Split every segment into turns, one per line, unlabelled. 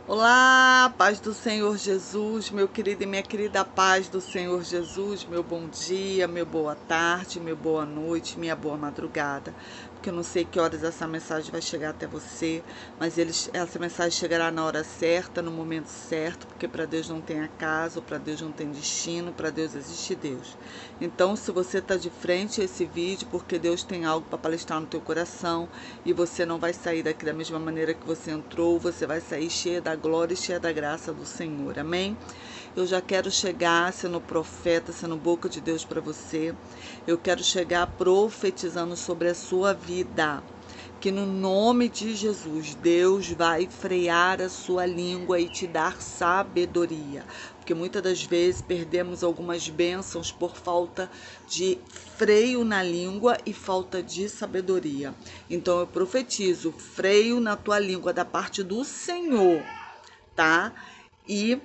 Olá, paz do Senhor Jesus, meu querido e minha querida paz do Senhor Jesus, meu bom dia, meu boa tarde, meu boa noite, minha boa madrugada, porque eu não sei que horas essa mensagem vai chegar até você, mas essa mensagem chegará na hora certa, no momento certo, porque para Deus não tem acaso, para Deus não tem destino, para Deus existe Deus. Então, se você está de frente a esse vídeo, porque Deus tem algo para palestrar no teu coração e você não vai sair daqui da mesma maneira que você entrou, você vai sair cheia da glória e cheia da graça do Senhor, amém? Eu já quero chegar sendo profeta, sendo boca de Deus para você. Eu quero chegar profetizando sobre a sua vida. Que no nome de Jesus, Deus vai frear a sua língua e te dar sabedoria. Porque muitas das vezes perdemos algumas bênçãos por falta de freio na língua e falta de sabedoria. Então eu profetizo freio na tua língua da parte do Senhor, tá? E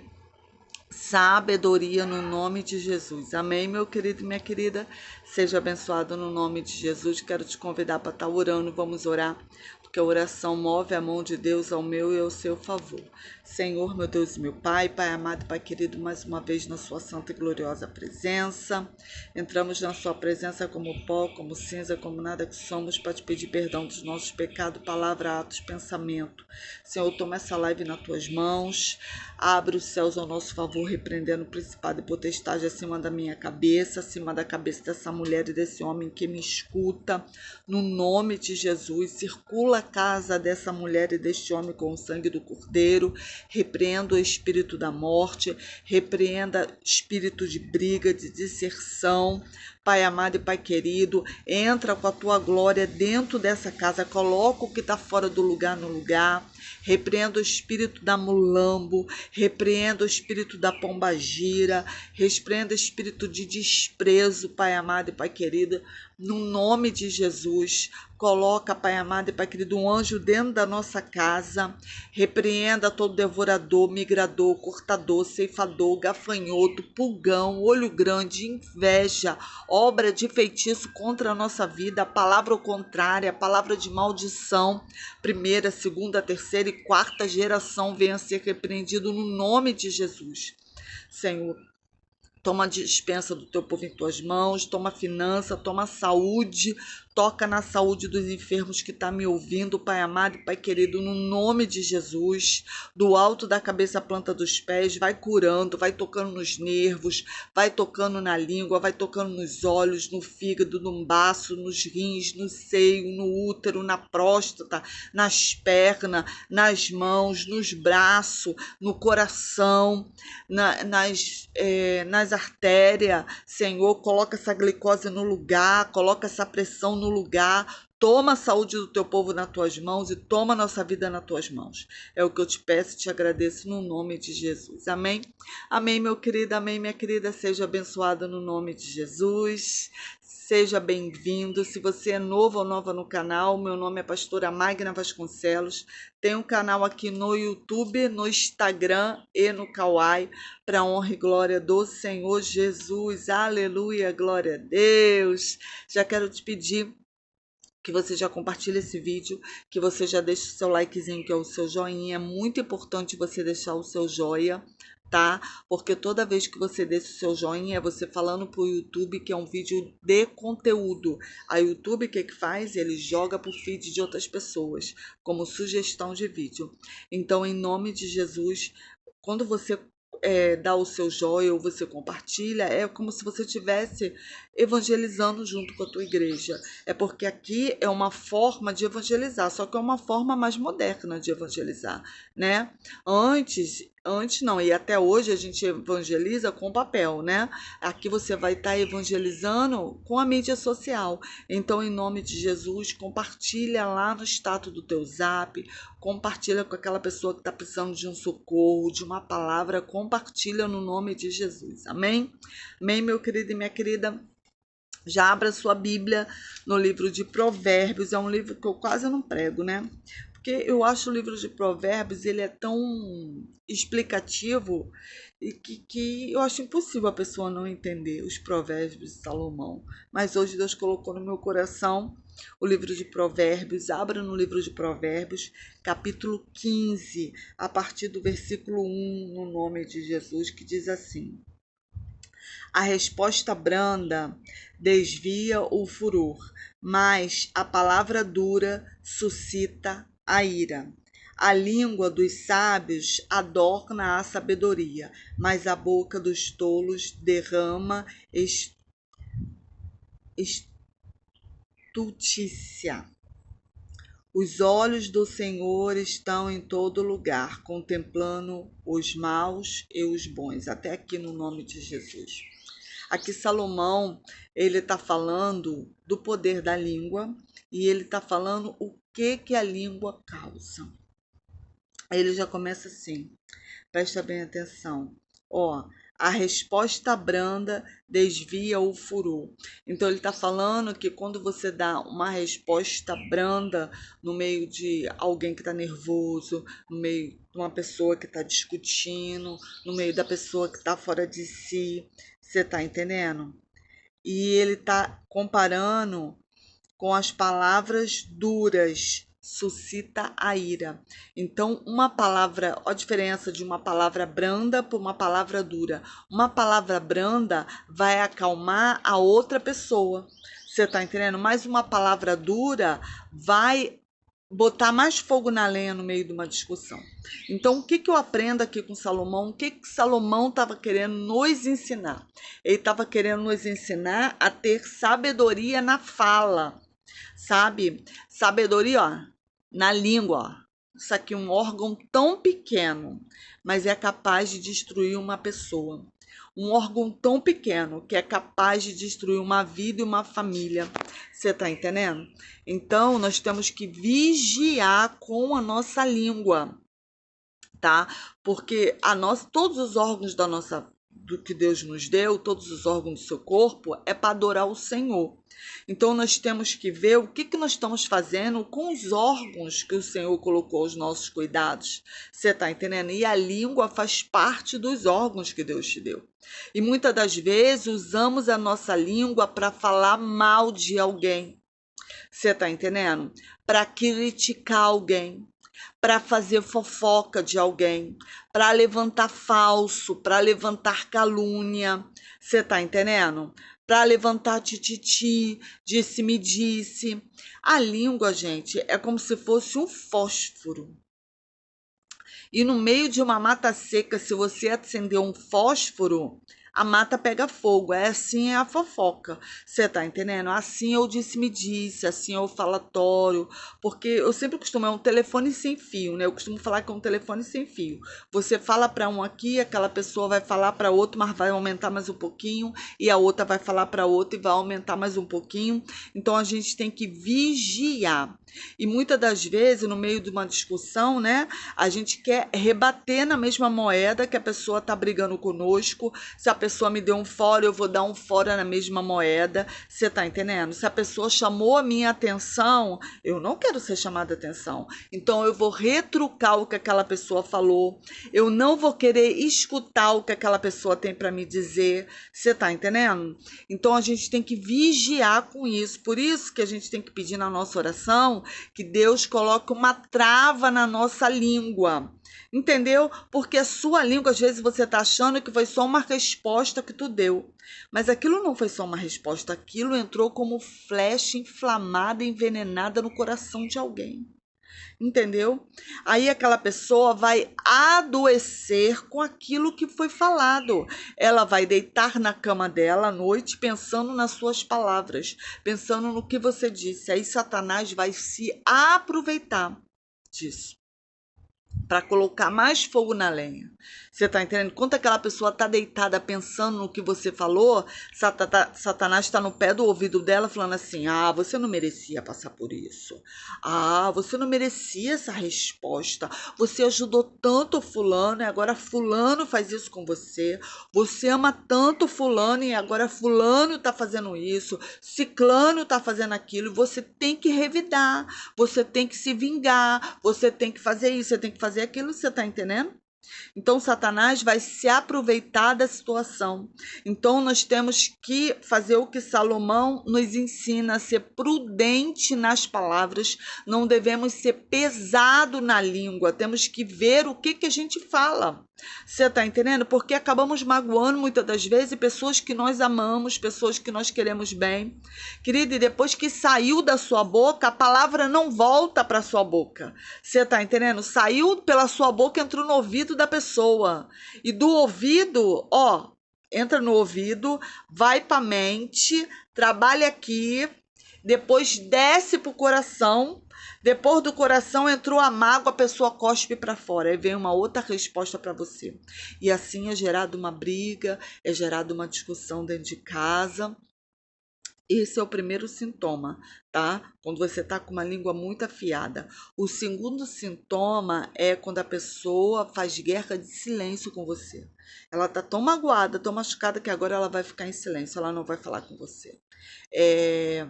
sabedoria no nome de Jesus. Amém, meu querido e minha querida? Seja abençoado no nome de Jesus. Quero te convidar para estar orando. Vamos orar, porque a oração move a mão de Deus ao meu e ao seu favor. Senhor, meu Deus e meu Pai, Pai amado, Pai querido, mais uma vez na sua santa e gloriosa presença. Entramos na sua presença como pó, como cinza, como nada que somos, para te pedir perdão dos nossos pecados, palavra, atos, pensamento. Senhor, toma essa live nas tuas mãos. Abre os céus ao nosso favor, repreendendo o principado e potestade acima da minha cabeça, acima da cabeça dessa mulher e desse homem que me escuta. No nome de Jesus, circula a casa dessa mulher e deste homem com o sangue do Cordeiro. Repreenda o espírito da morte, repreenda espírito de briga, de disserção. Pai amado e Pai querido, entra com a tua glória dentro dessa casa, coloca o que está fora do lugar no lugar. Repreenda o espírito da mulambo, repreenda o espírito da pombagira, repreenda o espírito de desprezo, Pai amado e Pai querido, no nome de Jesus. Coloca, Pai amado e Pai querido, um anjo dentro da nossa casa. Repreenda todo devorador, migrador, cortador, ceifador, gafanhoto, pulgão, olho grande, inveja, obra de feitiço contra a nossa vida, palavra contrária, palavra de maldição, primeira, segunda, terceira e quarta geração venha a ser repreendido no nome de Jesus. Senhor, toma a dispensa do teu povo em tuas mãos, toma finança, toma saúde, toca na saúde dos enfermos que está me ouvindo, Pai amado e Pai querido, no nome de Jesus, do alto da cabeça à planta dos pés, vai curando, vai tocando nos nervos, vai tocando na língua, vai tocando nos olhos, no fígado, no baço, nos rins, no seio, no útero, na próstata, nas pernas, nas mãos, nos braços, no coração, nas artérias. Senhor, coloca essa glicose no lugar, coloca essa pressão no lugar. Toma a saúde do teu povo nas tuas mãos e toma a nossa vida nas tuas mãos. É o que eu te peço e te agradeço no nome de Jesus. Amém? Amém, meu querido, amém, minha querida. Seja abençoado no nome de Jesus. Seja bem-vindo. Se você é novo ou nova no canal, meu nome é pastora Magna Vasconcelos. Tem um canal aqui no YouTube, no Instagram e no Kawai, para honra e glória do Senhor Jesus. Aleluia, glória a Deus. Já quero te pedir que você já compartilhe esse vídeo, que você já deixe o seu likezinho, que é o seu joinha. É muito importante você deixar o seu joia, tá? Porque toda vez que você deixa o seu joinha, é você falando pro YouTube que é um vídeo de conteúdo. A YouTube, o que faz? Ele joga pro feed de outras pessoas, como sugestão de vídeo. Então, em nome de Jesus, quando você dá o seu joia ou você compartilha, é como se você estivesse evangelizando junto com a tua igreja. É porque aqui é uma forma de evangelizar, só que é uma forma mais moderna de evangelizar, né? Antes não, e até hoje a gente evangeliza com papel, né? Aqui você vai estar evangelizando com a mídia social. Então, em nome de Jesus, compartilha lá no status do teu zap, compartilha com aquela pessoa que está precisando de um socorro, de uma palavra, compartilha no nome de Jesus. Amém? Amém, meu querido e minha querida? Já abra sua Bíblia no livro de Provérbios, é um livro que eu quase não prego, né? porque eu acho o livro de Provérbios, ele é tão explicativo e que eu acho impossível a pessoa não entender os Provérbios de Salomão. Mas hoje Deus colocou no meu coração o livro de Provérbios. Abra no livro de Provérbios, capítulo 15, a partir do versículo 1, no nome de Jesus, que diz assim: a resposta branda desvia o furor, mas a palavra dura suscita a ira. A língua dos sábios adorna a sabedoria, mas a boca dos tolos derrama estultícia. Os olhos do Senhor estão em todo lugar, contemplando os maus e os bons. Até aqui no nome de Jesus. Aqui Salomão, ele está falando do poder da língua e ele está falando o que a língua causa. Ele já começa assim, presta bem atenção. A resposta branda desvia o furor. Então ele está falando que quando você dá uma resposta branda no meio de alguém que está nervoso, no meio de uma pessoa que está discutindo, no meio da pessoa que está fora de si, você está entendendo? E ele está comparando com as palavras duras, suscita a ira. Então, uma palavra, a diferença de uma palavra branda por uma palavra dura. Uma palavra branda vai acalmar a outra pessoa. Você está entendendo? Mas uma palavra dura vai botar mais fogo na lenha no meio de uma discussão. Então, o que eu aprendo aqui com Salomão? O que Salomão estava querendo nos ensinar? Ele estava querendo nos ensinar a ter sabedoria na fala, sabe? Sabedoria, na língua. Isso aqui é um órgão tão pequeno, mas é capaz de destruir uma pessoa. Um órgão tão pequeno que é capaz de destruir uma vida e uma família. Você está entendendo? Então, nós temos que vigiar com a nossa língua, tá? Porque todos os órgãos do que Deus nos deu, todos os órgãos do seu corpo, é para adorar o Senhor. Então, nós temos que ver o que nós estamos fazendo com os órgãos que o Senhor colocou aos nossos cuidados. Você está entendendo? E a língua faz parte dos órgãos que Deus te deu. E muitas das vezes usamos a nossa língua para falar mal de alguém. Você está entendendo? Para criticar alguém, para fazer fofoca de alguém, para levantar falso, para levantar calúnia. Você está entendendo? Para levantar tititi, disse-me-disse. A língua, gente, é como se fosse um fósforo. E no meio de uma mata seca, se você acender um fósforo, a mata pega fogo. Assim é a fofoca. Você tá entendendo? Assim eu disse-me-disse, assim é o falatório. Porque eu sempre costumo, é um telefone sem fio, né? Eu costumo falar que é um telefone sem fio. Você fala para um aqui, aquela pessoa vai falar para outro, mas vai aumentar mais um pouquinho. E a outra vai falar para outra e vai aumentar mais um pouquinho. Então a gente tem que vigiar. E muitas das vezes, no meio de uma discussão, né? A gente quer rebater na mesma moeda que a pessoa tá brigando conosco. Se a pessoa me deu um fora, eu vou dar um fora na mesma moeda. Você tá entendendo? Se a pessoa chamou a minha atenção, eu não quero ser chamada atenção. Então, eu vou retrucar o que aquela pessoa falou. Eu não vou querer escutar o que aquela pessoa tem para me dizer. Você tá entendendo? Então, a gente tem que vigiar com isso. Por isso que a gente tem que pedir na nossa oração que Deus coloque uma trava na nossa língua. Entendeu? Porque a sua língua, às vezes, você está achando que foi só uma resposta que tu deu. Mas aquilo não foi só uma resposta. Aquilo entrou como flecha inflamada, envenenada no coração de alguém. Entendeu? Aí aquela pessoa vai adoecer com aquilo que foi falado. Ela vai deitar na cama dela à noite pensando nas suas palavras, pensando no que você disse. Aí Satanás vai se aproveitar disso. para colocar mais fogo na lenha. Você está entendendo? Enquanto aquela pessoa está deitada pensando no que você falou, Satanás está no pé do ouvido dela falando assim: ah, você não merecia passar por isso. Ah, você não merecia essa resposta. Você ajudou tanto fulano e agora fulano faz isso com você. Você ama tanto fulano e agora fulano está fazendo isso. Ciclano está fazendo aquilo. Você tem que revidar. Você tem que se vingar. Você tem que fazer isso. Você tem que fazer aquilo. Você está entendendo? Então, Satanás vai se aproveitar da situação. Então, nós temos que fazer o que Salomão nos ensina, ser prudente nas palavras, não devemos ser pesado na língua, temos que ver o que a gente fala. Você está entendendo? Porque acabamos magoando muitas das vezes pessoas que nós amamos, pessoas que nós queremos bem. Querida, e depois que saiu da sua boca, a palavra não volta para sua boca. Você está entendendo? Saiu pela sua boca, entrou no ouvido da pessoa. E do ouvido, ó, entra no ouvido, vai para a mente, trabalha aqui, depois desce para o coração. Depois do coração entrou a mágoa, a pessoa cospe para fora. Aí vem uma outra resposta para você. E assim é gerada uma briga, é gerada uma discussão dentro de casa. Esse é o primeiro sintoma, tá? Quando você tá com uma língua muito afiada. O segundo sintoma é quando a pessoa faz guerra de silêncio com você. Ela tá tão magoada, tão machucada que agora ela vai ficar em silêncio, ela não vai falar com você. É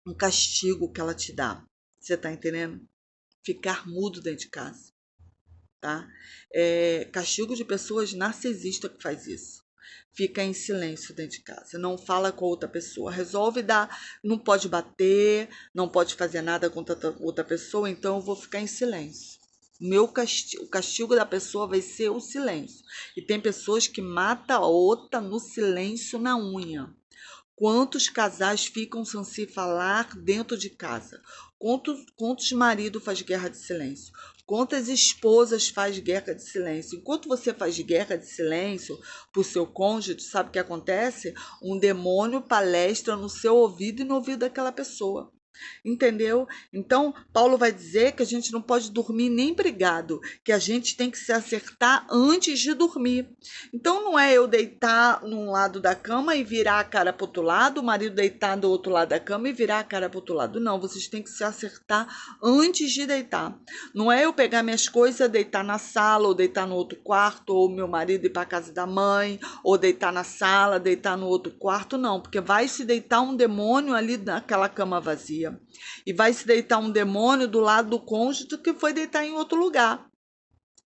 um castigo que ela te dá. Você tá entendendo? Ficar mudo dentro de casa, tá? Castigo de pessoas narcisistas que faz isso. Fica em silêncio dentro de casa, não fala com outra pessoa, resolve dar, não pode bater, não pode fazer nada contra outra pessoa, então eu vou ficar em silêncio. O castigo da pessoa vai ser o silêncio. E tem pessoas que matam a outra no silêncio, na unha. Quantos casais ficam sem se falar dentro de casa? Quantos maridos faz guerra de silêncio? Quantas esposas faz guerra de silêncio? Enquanto você faz guerra de silêncio para o seu cônjuge, sabe o que acontece? Um demônio palestra no seu ouvido e no ouvido daquela pessoa. Entendeu? Então, Paulo vai dizer que a gente não pode dormir nem brigado, que a gente tem que se acertar antes de dormir. Então, não é eu deitar num lado da cama e virar a cara para o outro lado, o marido deitar do outro lado da cama e virar a cara para o outro lado. Não, vocês têm que se acertar antes de deitar. Não é eu pegar minhas coisas, deitar na sala, ou deitar no outro quarto, ou meu marido ir para a casa da mãe, ou deitar na sala, deitar no outro quarto, não, porque vai se deitar um demônio ali naquela cama vazia. E vai se deitar um demônio do lado do cônjuge que foi deitar em outro lugar.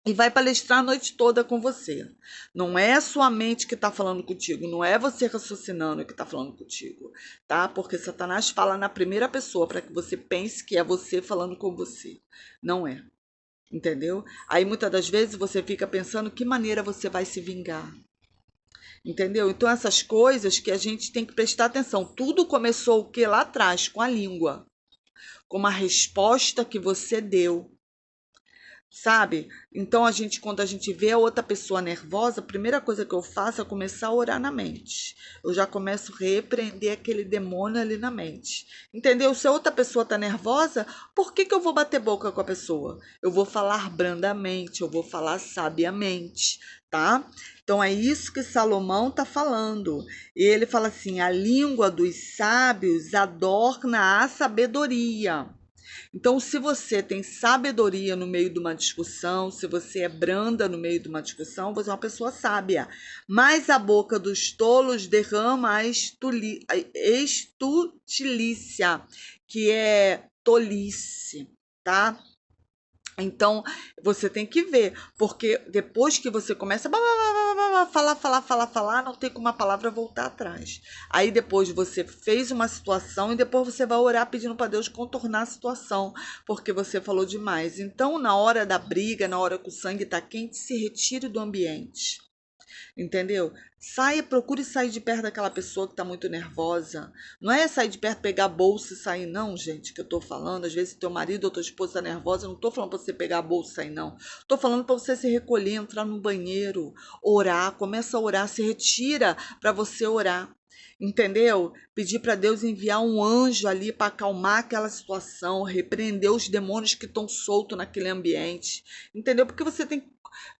E vai palestrar a noite toda com você. Não é a sua mente que está falando contigo, não é você raciocinando que está falando contigo, tá? Porque Satanás fala na primeira pessoa para que você pense que é você falando com você. Não é. Entendeu? Aí muitas das vezes você fica pensando que maneira você vai se vingar. Entendeu? Então essas coisas que a gente tem que prestar atenção. Tudo começou o que lá atrás? Com a língua. Com uma resposta que você deu, sabe? Então quando a gente vê a outra pessoa nervosa, a primeira coisa que eu faço é começar a orar na mente. Eu já começo a repreender aquele demônio ali na mente. Entendeu? Se a outra pessoa tá nervosa, por que eu vou bater boca com a pessoa? Eu vou falar brandamente, eu vou falar sabiamente, tá? Então é isso que Salomão tá falando. E ele fala assim: a língua dos sábios adorna a sabedoria. Então, se você tem sabedoria no meio de uma discussão, se você é branda no meio de uma discussão, você é uma pessoa sábia. Mas a boca dos tolos derrama a estutícia, que é tolice, tá? Então, você tem que ver, porque depois que você começa a falar, não tem como a palavra voltar atrás. Aí depois você fez uma situação e depois você vai orar pedindo para Deus contornar a situação, porque você falou demais. Então, na hora da briga, na hora que o sangue está quente, se retire do ambiente. Entendeu? Procure sair de perto daquela pessoa que está muito nervosa. Não é sair de perto, pegar a bolsa e sair, não, gente, que eu estou falando. Às vezes teu marido ou tua esposa está nervosa, eu não estou falando para você pegar a bolsa e sair, não. Estou falando para você se recolher, entrar no banheiro, orar, começa a orar, se retira para você orar. Entendeu? Pedir para Deus enviar um anjo ali para acalmar aquela situação, repreender os demônios que estão soltos naquele ambiente. Entendeu? Porque você tem que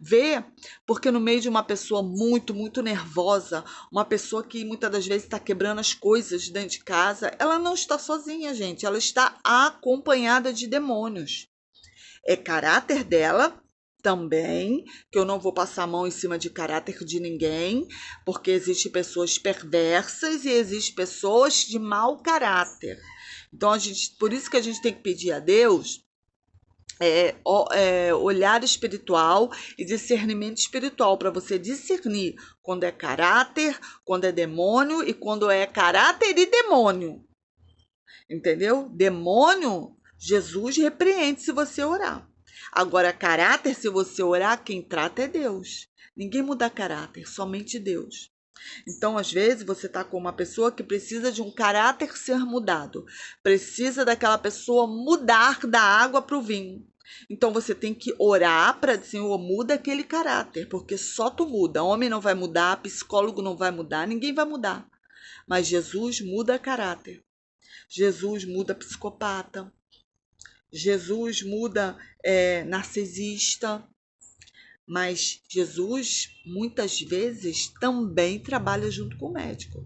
ver, porque no meio de uma pessoa muito, muito nervosa, uma pessoa que muitas das vezes está quebrando as coisas dentro de casa, ela não está sozinha, gente. Ela está acompanhada de demônios. É caráter dela também, que eu não vou passar a mão em cima de caráter de ninguém, porque existem pessoas perversas e existem pessoas de mau caráter. Então, por isso que a gente tem que pedir a Deus olhar espiritual e discernimento espiritual, para você discernir quando é caráter, quando é demônio e quando é caráter e demônio. Entendeu? Demônio, Jesus repreende se você orar. Agora, caráter, se você orar, quem trata é Deus. Ninguém muda caráter, somente Deus. Então, às vezes, você está com uma pessoa que precisa de um caráter ser mudado. Precisa daquela pessoa mudar da água para o vinho. Então, você tem que orar para dizer, Senhor, muda aquele caráter, porque só tu muda. Homem não vai mudar, psicólogo não vai mudar, ninguém vai mudar. Mas Jesus muda caráter. Jesus muda psicopata. Jesus muda narcisista. Mas Jesus, muitas vezes, também trabalha junto com o médico.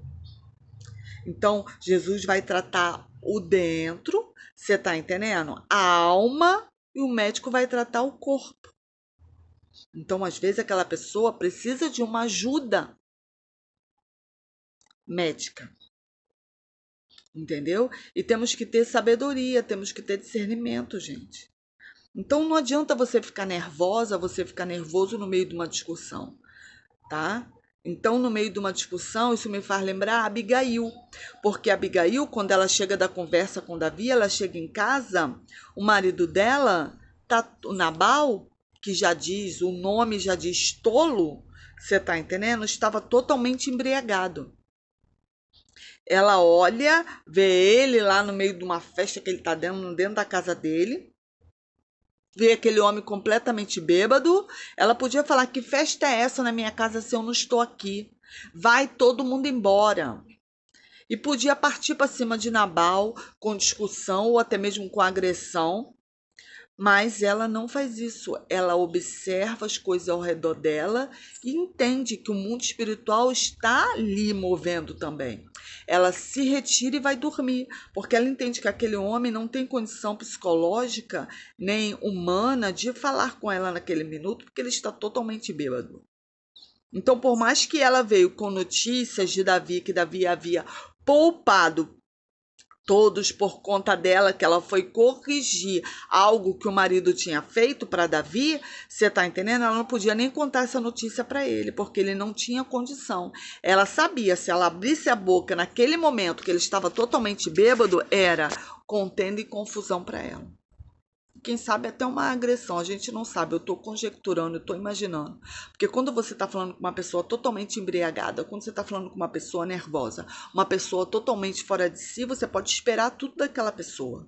Então, Jesus vai tratar o dentro, você está entendendo? A alma, e o médico vai tratar o corpo. Então, às vezes, aquela pessoa precisa de uma ajuda médica. Entendeu? E temos que ter sabedoria, temos que ter discernimento, gente. Então não adianta você ficar nervosa, você ficar nervoso no meio de uma discussão, tá? Então, no meio de uma discussão, isso me faz lembrar a Abigail, porque a Abigail, quando ela chega da conversa com Davi, ela chega em casa, o marido dela, o Nabal, que já diz, o nome já diz tolo, você tá entendendo? Estava totalmente embriagado. Ela olha, vê ele lá no meio de uma festa que ele está dentro da casa dele, vê aquele homem completamente bêbado. Ela podia falar, que festa é essa na minha casa se eu não estou aqui? Vai todo mundo embora. E podia partir para cima de Nabal com discussão ou até mesmo com agressão. Mas ela não faz isso, ela observa as coisas ao redor dela e entende que o mundo espiritual está ali movendo também. Ela se retira e vai dormir, porque ela entende que aquele homem não tem condição psicológica nem humana de falar com ela naquele minuto, porque ele está totalmente bêbado. Então, por mais que ela veio com notícias de Davi, que Davi havia poupado todos por conta dela, que ela foi corrigir algo que o marido tinha feito para Davi, você tá entendendo? Ela não podia nem contar essa notícia para ele, porque ele não tinha condição. Ela sabia, se ela abrisse a boca naquele momento que ele estava totalmente bêbado, era contenda e confusão para ela. Quem sabe até uma agressão, a gente não sabe, eu estou conjecturando, eu estou imaginando. Porque quando você está falando com uma pessoa totalmente embriagada, quando você está falando com uma pessoa nervosa, uma pessoa totalmente fora de si, você pode esperar tudo daquela pessoa.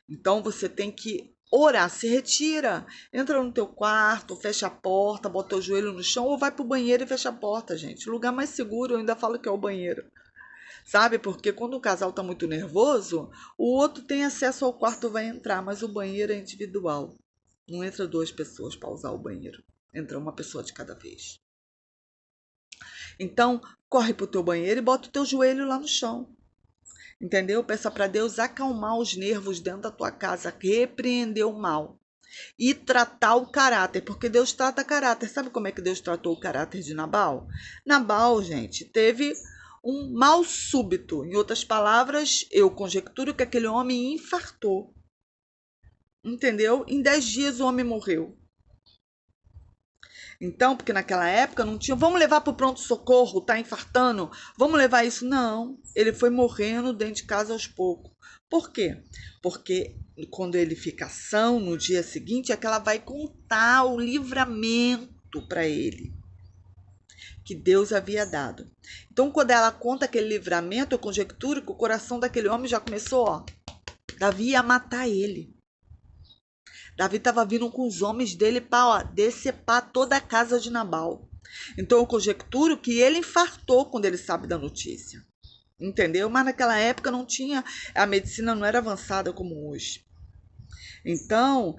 Então você tem que orar, se retira, entra no teu quarto, fecha a porta, bota o joelho no chão ou vai pro banheiro e fecha a porta, gente. O lugar mais seguro eu ainda falo que é o banheiro. Sabe? Porque quando o casal está muito nervoso, o outro tem acesso ao quarto, vai entrar, mas o banheiro é individual. Não entra duas pessoas para usar o banheiro. Entra uma pessoa de cada vez. Então, corre pro teu banheiro e bota o teu joelho lá no chão. Entendeu? Peça para Deus acalmar os nervos dentro da tua casa, repreender o mal. E tratar o caráter, porque Deus trata caráter. Sabe como é que Deus tratou o caráter de Nabal? Nabal, gente, teve um mal súbito. Em outras palavras, eu conjecturo que aquele homem infartou. Entendeu? Em 10 dias o homem morreu. Então, porque naquela época não tinha, vamos levar para o pronto-socorro, tá infartando, vamos levar isso. Não, ele foi morrendo dentro de casa aos poucos. Por quê? Porque quando ele fica são, no dia seguinte, é que ela vai contar o livramento para ele, que Deus havia dado. Então, quando ela conta aquele livramento, eu conjecturo que o coração daquele homem já começou, ó, Davi ia matar ele. Davi estava vindo com os homens dele para decepar toda a casa de Nabal. Então eu conjecturo que ele infartou quando ele sabe da notícia. entendeu? Mas naquela época não tinha, a medicina não era avançada como hoje. Então,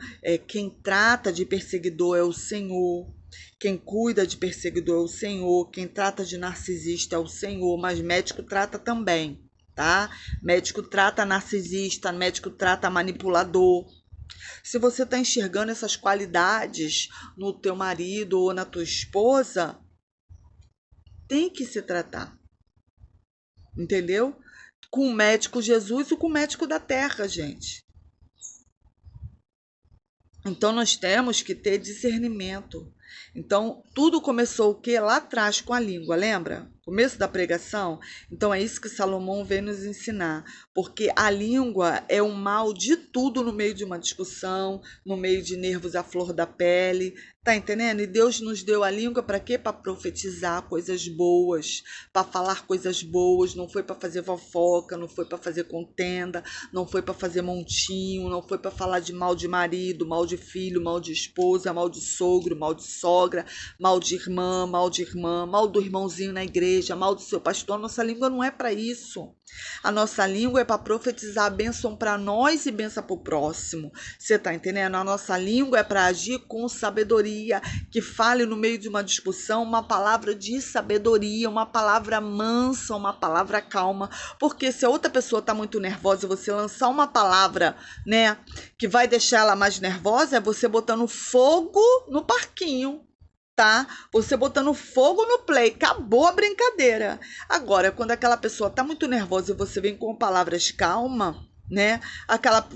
quem trata de perseguidor é o Senhor, quem cuida de perseguidor é o Senhor, quem trata de narcisista é o Senhor, mas médico trata também, tá? Médico trata narcisista, médico trata manipulador. Se você está enxergando essas qualidades no teu marido ou na tua esposa, tem que se tratar, entendeu? Com o médico Jesus e com o médico da terra, gente. Então nós temos que ter discernimento. Então tudo começou o que? Lá atrás com a língua, lembra? Começo da pregação. Então é isso que Salomão vem nos ensinar, porque a língua é o mal de tudo no meio de uma discussão, no meio de nervos à flor da pele, tá entendendo? E Deus nos deu a língua para quê? Para profetizar coisas boas, para falar coisas boas, não foi para fazer fofoca, não foi para fazer contenda, não foi para fazer montinho, não foi para falar de mal de marido, mal de filho, mal de esposa, mal de sogro, mal de sogra, mal de irmã, mal do irmãozinho na igreja, mal do seu pastor. Nossa língua não é para isso. A nossa língua é para profetizar a bênção para nós e bênção para o próximo. Você está entendendo? A nossa língua é para agir com sabedoria, que fale no meio de uma discussão uma palavra de sabedoria, uma palavra mansa, uma palavra calma. Porque se a outra pessoa está muito nervosa e você lançar uma palavra, né, que vai deixar ela mais nervosa, é você botando fogo no parquinho. Tá? Você botando fogo no play, acabou a brincadeira. Agora, quando aquela pessoa tá muito nervosa e você vem com palavras calma, né?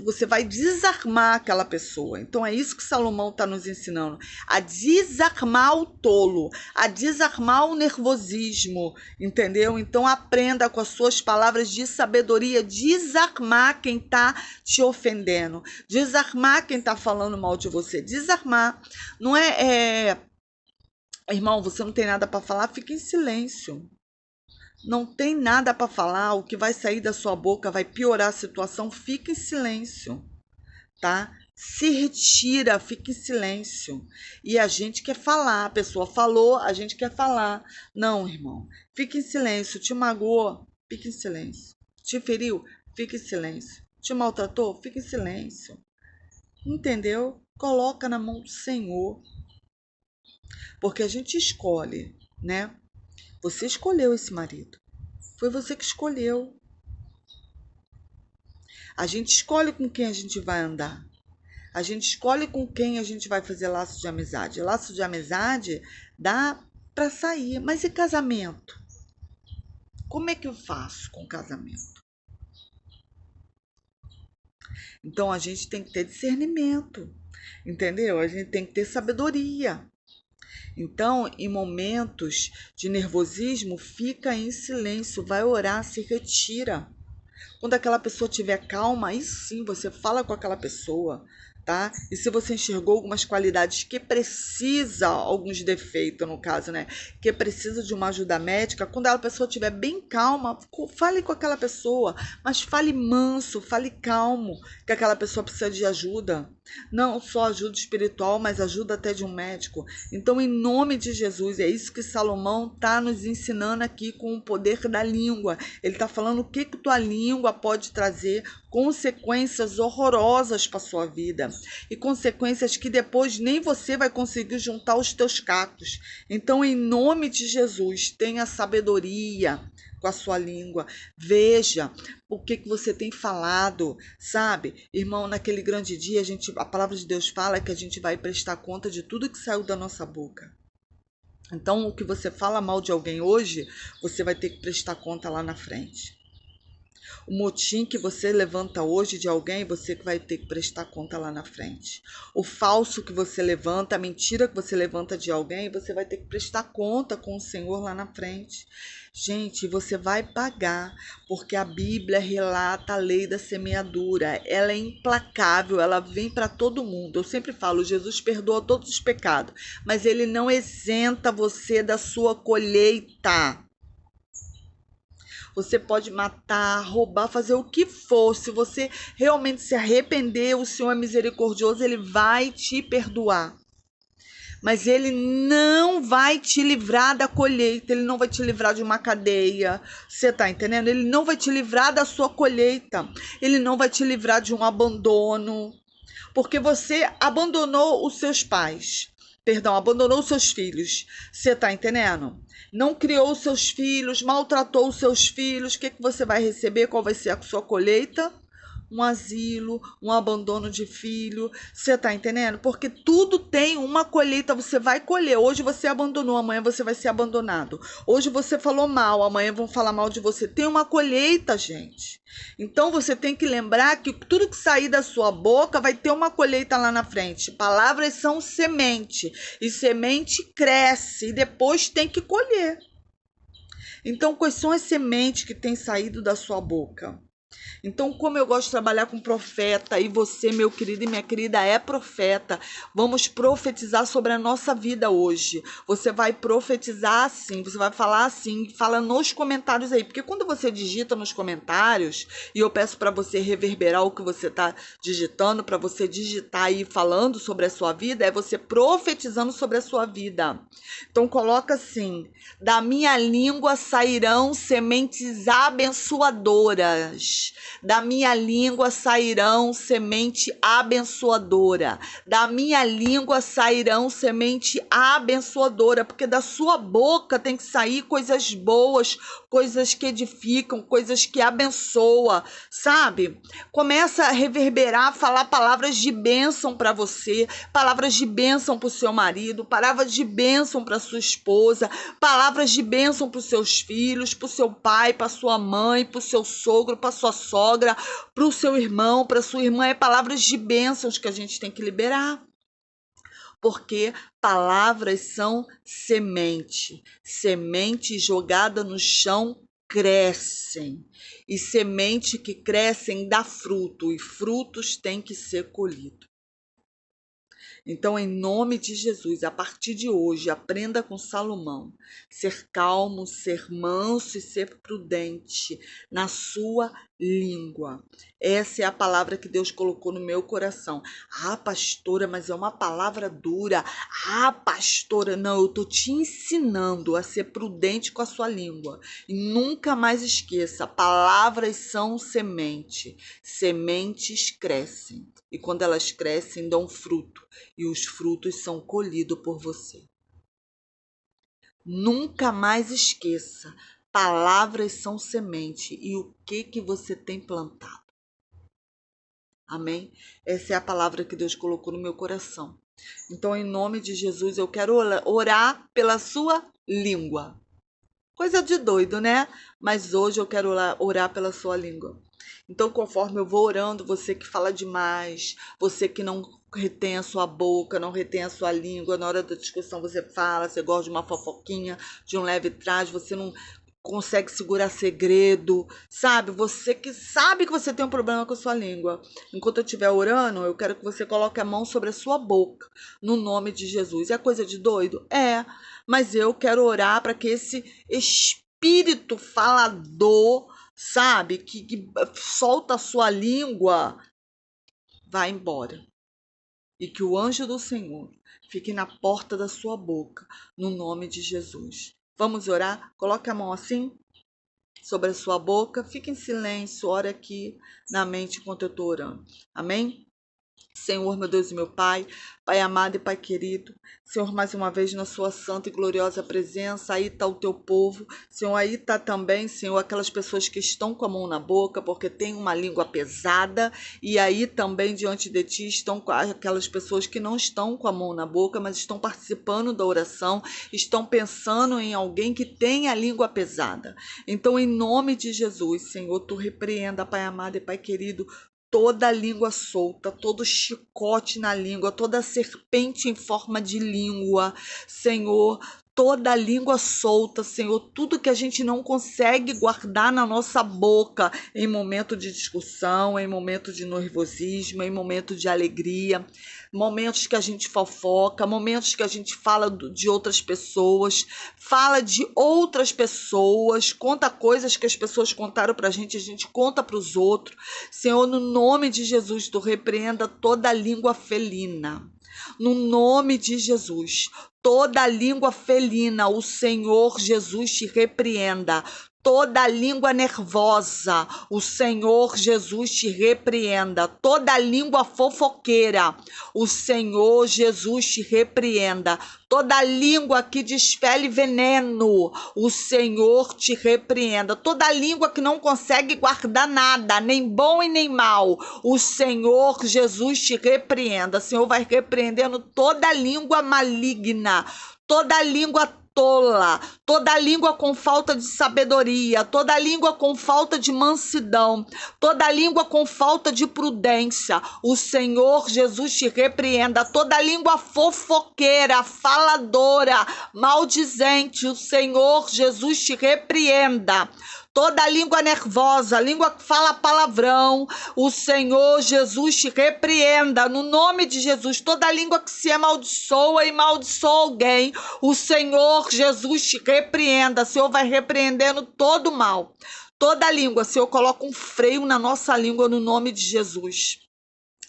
Você vai desarmar aquela pessoa. Então é isso que Salomão está nos ensinando, a desarmar o tolo, a desarmar o nervosismo, entendeu? Então aprenda com as suas palavras de sabedoria, desarmar quem tá te ofendendo, desarmar quem tá falando mal de você, desarmar. Não Irmão, você não tem nada para falar, fica em silêncio. Não tem nada para falar, o que vai sair da sua boca vai piorar a situação, fica em silêncio, tá? Se retira, fica em silêncio. E a gente quer falar, a pessoa falou, a gente quer falar. Não, irmão, fica em silêncio. Te magoou? Fica em silêncio. Te feriu? Fica em silêncio. Te maltratou? Fica em silêncio. Entendeu? Coloca na mão do Senhor. Porque a gente escolhe, né? Você escolheu esse marido. Foi você que escolheu. A gente escolhe com quem a gente vai andar. A gente escolhe com quem a gente vai fazer laço de amizade. Laço de amizade dá para sair. Mas e casamento? Como é que eu faço com casamento? Então a gente tem que ter discernimento. Entendeu? A gente tem que ter sabedoria. Então, em momentos de nervosismo, fica em silêncio, vai orar, se retira. Quando aquela pessoa estiver calma, aí sim você fala com aquela pessoa, tá? E se você enxergou algumas qualidades que precisa, alguns defeitos no caso, né? Que precisa de uma ajuda médica, quando a pessoa estiver bem calma, fale com aquela pessoa, mas fale manso, fale calmo, que aquela pessoa precisa de ajuda. Não só ajuda espiritual, mas ajuda até de um médico. Então, em nome de Jesus, é isso que Salomão está nos ensinando aqui com o poder da língua. Ele está falando o que tua língua pode trazer consequências horrorosas para sua vida e consequências que depois nem você vai conseguir juntar os teus cacos. Então, em nome de Jesus, tenha sabedoria com a sua língua. Veja o que você tem falado, sabe? Irmão, naquele grande dia, a palavra de Deus fala que a gente vai prestar conta de tudo que saiu da nossa boca. Então, o que você fala mal de alguém hoje, você vai ter que prestar conta lá na frente. O motim que você levanta hoje de alguém, você que vai ter que prestar conta lá na frente. O falso que você levanta, a mentira que você levanta de alguém, você vai ter que prestar conta com o Senhor lá na frente. Gente, você vai pagar, porque a Bíblia relata a lei da semeadura. Ela é implacável, ela vem para todo mundo. Eu sempre falo, Jesus perdoa todos os pecados, mas ele não isenta você da sua colheita. Você pode matar, roubar, fazer o que for. Se você realmente se arrepender, o Senhor é misericordioso, ele vai te perdoar. Mas ele não vai te livrar da colheita, ele não vai te livrar de uma cadeia. Você tá entendendo? Ele não vai te livrar da sua colheita. Ele não vai te livrar de um abandono, porque você abandonou os seus pais. Perdão, abandonou os seus filhos. Você tá entendendo? Não criou os seus filhos, maltratou os seus filhos. O que você vai receber? Qual vai ser a sua colheita? Um asilo, um abandono de filho. Você tá entendendo? Porque tudo tem uma colheita, você vai colher. Hoje você abandonou, amanhã você vai ser abandonado. Hoje você falou mal, amanhã vão falar mal de você. Tem uma colheita, gente. Então você tem que lembrar que tudo que sair da sua boca vai ter uma colheita lá na frente. Palavras são semente, e semente cresce e depois tem que colher. Então, quais são as sementes que têm saído da sua boca? Então, como eu gosto de trabalhar com profeta, e você, meu querido e minha querida, é profeta, vamos profetizar sobre a nossa vida hoje. Você vai profetizar assim, você vai falar assim, fala nos comentários aí, porque quando você digita nos comentários, e eu peço para você reverberar o que você está digitando, para você digitar aí falando sobre a sua vida, é você profetizando sobre a sua vida. Então, coloca assim: da minha língua sairão sementes abençoadoras. Da minha língua sairão semente abençoadora. Da minha língua sairão semente abençoadora, porque da sua boca tem que sair coisas boas, coisas que edificam, coisas que abençoam, sabe? Começa a reverberar, falar palavras de bênção para você, palavras de bênção para o seu marido, palavras de bênção para sua esposa, palavras de bênção para os seus filhos, para o seu pai, para sua mãe, para o seu sogro, para sua sogra, para o seu irmão, para sua irmã. É palavras de bênçãos que a gente tem que liberar. Porque palavras são semente. Semente jogada no chão crescem. E semente que crescem dá fruto. E frutos têm que ser colhidos. Então, em nome de Jesus, a partir de hoje, aprenda com Salomão. Ser calmo, ser manso e ser prudente na sua língua. Essa é a palavra que Deus colocou no meu coração. Ah, pastora, mas é uma palavra dura. Ah, pastora, não, eu estou te ensinando a ser prudente com a sua língua. E nunca mais esqueça, palavras são semente. Sementes crescem. E quando elas crescem, dão fruto. E os frutos são colhidos por você. Nunca mais esqueça. Palavras são semente. E o que você tem plantado? Amém? Essa é a palavra que Deus colocou no meu coração. Então, em nome de Jesus, eu quero orar pela sua língua. Coisa de doido, né? Mas hoje eu quero orar pela sua língua. Então, conforme eu vou orando, você que fala demais, você que não retém a sua boca, não retém a sua língua, na hora da discussão você fala, você gosta de uma fofoquinha, de um leve trás, você não consegue segurar segredo, sabe? Você que sabe que você tem um problema com a sua língua. Enquanto eu estiver orando, eu quero que você coloque a mão sobre a sua boca, no nome de Jesus. É coisa de doido? É, mas eu quero orar para que esse espírito falador, sabe, que solta a sua língua, vá embora. E que o anjo do Senhor fique na porta da sua boca, no nome de Jesus. Vamos orar? Coloque a mão assim sobre a sua boca, fique em silêncio, ore aqui na mente enquanto eu estou orando. Amém? Senhor, meu Deus e meu Pai, Pai amado e Pai querido, Senhor, mais uma vez na sua santa e gloriosa presença, aí está o teu povo, Senhor, aí está também, Senhor, aquelas pessoas que estão com a mão na boca, porque tem uma língua pesada, e aí também diante de ti estão aquelas pessoas que não estão com a mão na boca, mas estão participando da oração, estão pensando em alguém que tem a língua pesada. Então, em nome de Jesus, Senhor, tu repreenda, Pai amado e Pai querido, toda a língua solta, todo chicote na língua, toda serpente em forma de língua, Senhor, toda a língua solta, Senhor, tudo que a gente não consegue guardar na nossa boca em momento de discussão, em momento de nervosismo, em momento de alegria, momentos que a gente fofoca, momentos que a gente fala de outras pessoas, fala de outras pessoas, conta coisas que as pessoas contaram pra gente, a gente conta para os outros. Senhor, no nome de Jesus, tu repreenda toda a língua felina. No nome de Jesus, toda língua felina, o Senhor Jesus te repreenda. Toda língua nervosa, o Senhor Jesus te repreenda. Toda língua fofoqueira, o Senhor Jesus te repreenda. Toda língua que despele veneno, o Senhor te repreenda. Toda língua que não consegue guardar nada, nem bom e nem mal, o Senhor Jesus te repreenda. O Senhor vai repreendendo toda língua maligna, toda língua tola, toda língua com falta de sabedoria, toda língua com falta de mansidão, toda língua com falta de prudência, o Senhor Jesus te repreenda. Toda língua fofoqueira, faladora, maldizente, o Senhor Jesus te repreenda. Toda língua nervosa, língua que fala palavrão, o Senhor Jesus te repreenda, no nome de Jesus. Toda língua que se amaldiçoa e amaldiçoa alguém, o Senhor Jesus te repreenda. O Senhor vai repreendendo todo mal. Toda língua, Senhor, coloca um freio na nossa língua no nome de Jesus.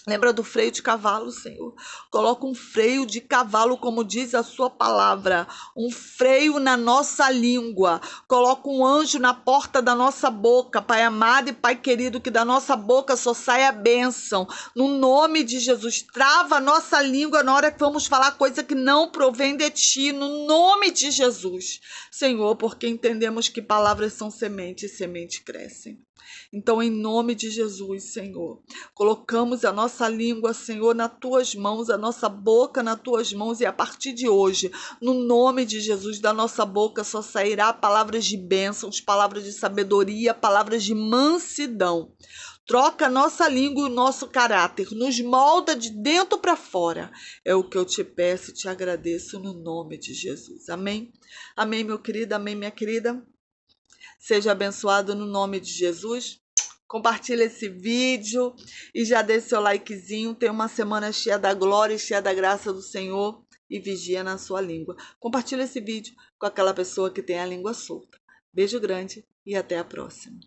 Lembra do freio de cavalo, Senhor? Coloca um freio de cavalo, como diz a sua palavra. Um freio na nossa língua. Coloca um anjo na porta da nossa boca. Pai amado e Pai querido, que da nossa boca só saia a bênção. No nome de Jesus. Trava a nossa língua na hora que vamos falar coisa que não provém de Ti. No nome de Jesus. Senhor, porque entendemos que palavras são sementes e sementes crescem. Então, em nome de Jesus, Senhor, colocamos a nossa língua, Senhor, nas Tuas mãos, a nossa boca nas Tuas mãos, e a partir de hoje, no nome de Jesus, da nossa boca só sairá palavras de bênçãos, palavras de sabedoria, palavras de mansidão. Troca a nossa língua e o nosso caráter, nos molda de dentro para fora. É o que eu te peço e te agradeço no nome de Jesus. Amém? Amém, meu querido, amém, minha querida. Seja abençoado no nome de Jesus. Compartilha esse vídeo e já dê seu likezinho. Tenha uma semana cheia da glória e cheia da graça do Senhor, e vigia na sua língua. Compartilha esse vídeo com aquela pessoa que tem a língua solta. Beijo grande e até a próxima.